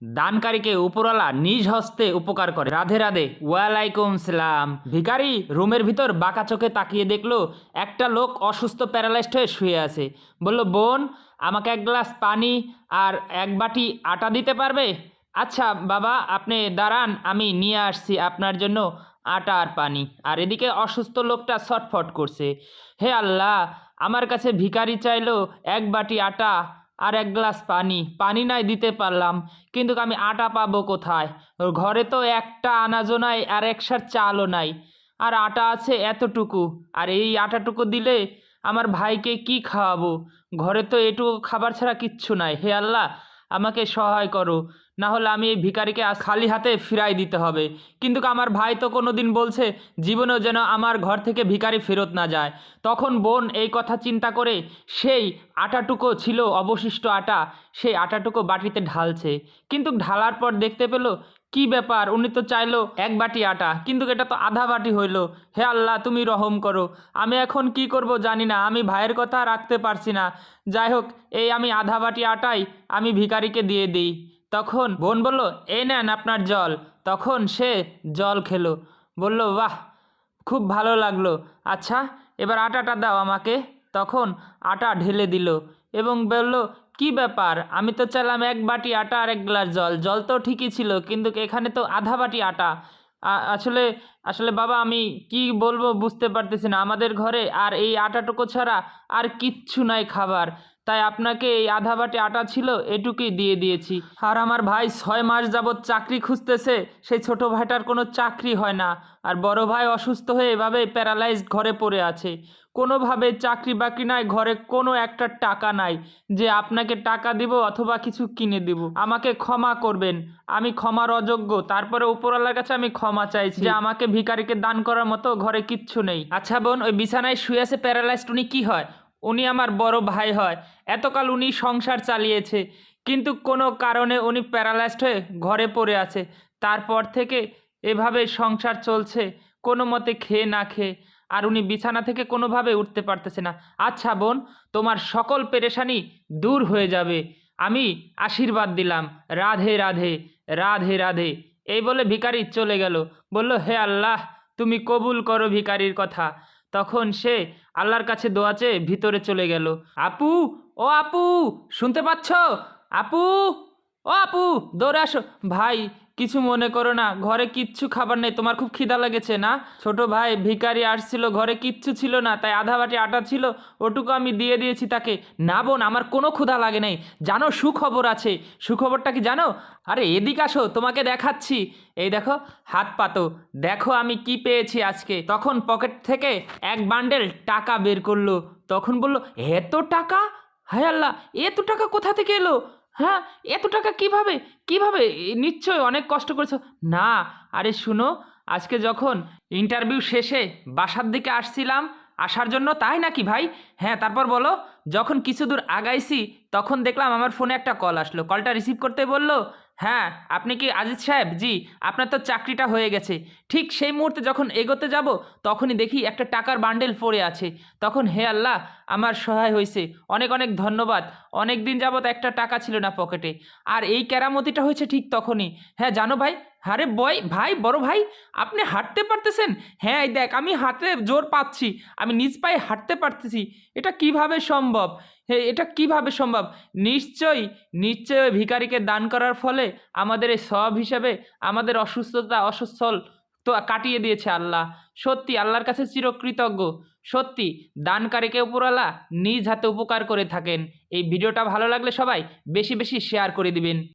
দানকারীকে উপরওয়ালা নিজ হস্তে উপকার করে। রাধে রাধে। ওয়ালাইকুম সালাম। ভিখারি রুমের ভিতর বাঁকা চোখে তাকিয়ে দেখলো একটা লোক অসুস্থ প্যারালাইজড হয়ে শুয়ে আছে। বলল, বোন, আমাকে এক গ্লাস পানি আর এক বাটি আটা দিতে পারবে? আচ্ছা বাবা, আপনি দাঁড়ান, আমি নিয়ে আসছি আপনার জন্য আটা আর পানি। আর এদিকে অসুস্থ লোকটা ছটফট করছে, হে আল্লাহ, আমার কাছে ভিখারি চাইলো এক বাটি আটা আর এক গ্লাস পানি, পানি নাই দিতে পারলাম, কিন্তু আমি আটা পাবো কোথায়? ঘরে তো একটা আনাজও নাই আর একসার চালও নাই, আর আটা আছে এতটুকু, আর এই আটাটুকু দিলে আমার ভাইকে কি খাওয়াবো? ঘরে তো এটুকু খাবার ছাড়া কিচ্ছু নাই। হে আল্লাহ, আমাকে সহায় করো, না হলে আমি এই ভিখারিকে আজ খালি হাতে ফিরাই দিতে হবে। কিন্তু আমার ভাই তো কোনো দিন বলছে জীবনেও যেন আমার ঘর থেকে ভিখারি ফেরত না যায়। তখন বোন এই কথা চিন্তা করে সেই আটাটুকু ছিল অবশিষ্ট আটা, সেই আটাটুকু বাটিতে ঢালছে। কিন্তু ঢালার পর দেখতে পেল, কি ব্যাপার, উনি তো চাইলো এক বাটি আটা, কিন্তু এটা তো আধা বাটি হইল। হে আল্লাহ, তুমি রহম করো, আমি এখন কি করব জানি না, আমি ভাইয়ের কথা রাখতে পারছি না। যাই হোক, এই আমি আধা বাটি আটাই আমি ভিখারিকে দিয়ে দিই। তখন বোন বলল, এই নেন আপনার জল। তখন সে জল খেলো, বলল, বাহ, খুব ভালো লাগলো, আচ্ছা এবার আটাটা দাও আমাকে। তখন আটা ঢেলে দিল এবং বলল, কি ব্যাপার, আমি তো চাইলাম এক বাটি আটা আর এক গ্লাস জল, জল তো ঠিকই ছিল, কিন্তু এখানে তো আধা বাটি আটা। আসলে আসলে বাবা, আমি কি বলবো বুঝতে পারতেছি না, আমাদের ঘরে আর এই আটাটুকু ছাড়া আর কিচ্ছু নাই খাবার, তাই আপনাকে এই আধা বাটি আটা ছিল এটুকুই দিয়ে দিয়েছি। আর আমার ভাই 6 মাস যাবৎ চাকরি খুঁজতেছে, সেই ছোট ভাইটার কোনো চাকরি হয় না, আর বড় ভাই অসুস্থ হয়ে এভাবে প্যারালাইজড ঘরে পড়ে আছে, কোনোভাবে চাকরি বাকরি নাই, ঘরে কোনো একটা টাকা নাই যে আপনাকে টাকা দিব অথবা কিছু কিনে দিব। আমাকে ক্ষমা করবেন, আমি ক্ষমার অযোগ্য, তারপরে উপরওয়ালার কাছে আমি ক্ষমা চাইছি যে আমাকে ভিখারিকে দান করার মতো ঘরে কিচ্ছু নেই। আচ্ছা বোন, ওই বিছানায় শুয়ে আছে প্যারালাইজড, উনি কি হয়? উনি আমার বড় ভাই হয়। এতকাল উনি সংসার চালিয়েছে, কিন্তু কোনো কারণে উনি প্যারালাইজড হয়ে ঘরে পড়ে আছে। তারপর থেকে এভাবে সংসার চলছে, কোনো মতে খেয়ে না খেয়ে, আর উনি বিছানা থেকে কোনোভাবে উঠতে পারতেছে না। আচ্ছা বোন, তোমার সকল পেরেশানি দূর হয়ে যাবে, আমি আশীর্বাদ দিলাম। রাধে রাধে। রাধে রাধে। এই বলে ভিখারি চলে গেল। বলল, হে আল্লাহ, তুমি কবুল করো ভিখারির কথা। তখন সে আল্লাহর কাছে দোয়া চেয়ে ভিতরে চলে গেল। আপু, ও আপু, শুনতে পাচ্ছ? আপু, ও আপু, দৌড়ে আসো। ভাই, কিছু মনে করো না, ঘরে কিচ্ছু খাবার নেই, তোমার খুব খিদা লেগেছে না? ছোট ভাই ভিখারি আসছিল, ঘরে কিচ্ছু ছিল না, তাই আধা বাটি আটা ছিল, ওটুকু আমি দিয়ে দিয়েছি তাকে। না বোন, আমার কোনো ক্ষুধা লাগে নাই, জানো সুখবর আছে। সুখবরটা কি জানো? আরে এদিকে আসো, তোমাকে দেখাচ্ছি। এই দেখো, হাত পাতো, দেখো আমি কি পেয়েছি আজকে। তখন পকেট থেকে এক বান্ডেল টাকা বের করলো। তখন বলল, এত টাকা? হায় আল্লাহ, এত টাকা কোথা থেকে এলো? হ্যাঁ, এত টাকা কিভাবে? কিভাবে? নিশ্চয় অনেক কষ্ট করেছো। না, আরে শুনো, আজকে যখন ইন্টারভিউ শেষে বাসার দিকে আসছিলাম, আসার জন্য, তাই নাকি ভাই? হ্যাঁ, তারপর বলো। যখন কিছু দূর আগাইছি তখন দেখলাম আমার ফোনে একটা কল আসলো। কলটা রিসিভ করতে বলল, হ্যাঁ আপনি কি আজিজ সাহেব? জি, আপনার তো চাকরিটা হয়ে গেছে। ঠিক সেই মুহূর্তে যখন এগোতে যাব তখনই দেখি একটা টাকার বান্ডেল পড়ে আছে। তখন হে আল্লাহ, আমার সহায় হয়েছে, অনেক অনেক ধন্যবাদ। অনেক দিন যাবত একটা টাকা ছিল না পকেটে, আর এই কেরামতিটা হয়েছে ঠিক তখনই। হ্যাঁ জানো ভাই, আরে ভাই, বড় ভাই, আপনি হাঁটতে পারতেছেন? হ্যাঁ, এই দেখ, আমি হাতে জোর পাচ্ছি, আমি নিজ পায়ে হাঁটতে পারতেছি। এটা কিভাবে সম্ভব? এটা কিভাবে সম্ভব? নিশ্চয়ই নিশ্চয়ই ওই ভিখারিকে দান করার ফলে আমাদের এই সওয়াব হিসাবে আমাদের অসুস্থতা অসচ্ছল তো কাটিয়ে দিয়েছে আল্লাহ। সত্যি আল্লাহর কাছে চিরকৃতজ্ঞ। সত্যি দানকারীকে উপরওয়ালা নিজ হাতে উপকার করে থাকেন। এই ভিডিওটা ভালো লাগলে সবাই বেশি বেশি শেয়ার করে দিবেন।